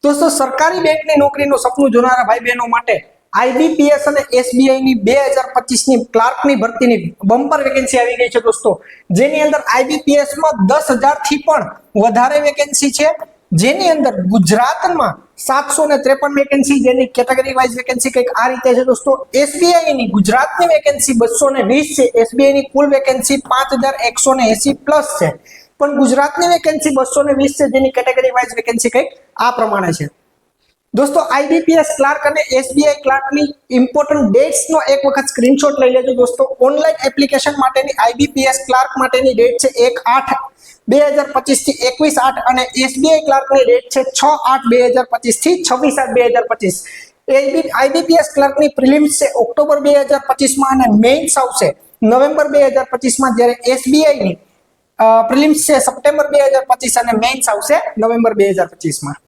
दोस्तों सरकारी બેંકની નોકરીનું સપનું જોનારા ભાઈ બહેનો માટે આઈબીપીએસ અને એસબીઆઈ ની 2025 ની ક્લાર્કની ભરતીની બમ્પર વેકેન્સી આવી ગઈ છે દોસ્તો, જેની અંદર આઈબીપીએસ માં 10,000 થી પણ વધારે વેકેન્સી છે, જેની અંદર ગુજરાતમાં 753 વેકેન્સી, જેની કેટેગરી વાઇઝ વેકેન્સી કંઈક આ રીતે છે દોસ્તો। એસબીઆઈ ની ગુજરાતની વેકેન્સી 220 છે, એસબીઆઈ ની કુલ વેકેન્સી 5180 પ્લસ છે, પણ ગુજરાતની વેકેન્સી 220 છે, જેની કેટેગરી વાઇઝ વેકેન્સી કંઈક આ પ્રમાણે છે दोस्तों। आईबीपीएस क्लार्क અને એસબીઆઈ ક્લાર્કની ઇમ્પોર્ટન્ટ ડેટ્સ નો એક વખત સ્ક્રીનશોટ લઈ લેજો દોસ્તો। ઓનલાઈન એપ્લિકેશન માટેની આઈબીપીએસ ક્લાર્ક માટેની ડેટ છે 1/8/2025 થી 21/8 અને એસબીઆઈ ક્લાર્કની ડેટ છે 6/8/2025 થી 26/8/2025। આઈબીપીએસ ક્લાર્કની પ્રિલિમ્સ છે ઓક્ટોબર 2025 માં અને મેઇન્સ આવશે નવેમ્બર 2025 માં, જ્યારે એસબીઆઈ ની પ્રિલિમ્સ છે સપ્ટેમ્બર 2025 અને મેઇન્સ આવશે નવેમ્બર 2025 માં।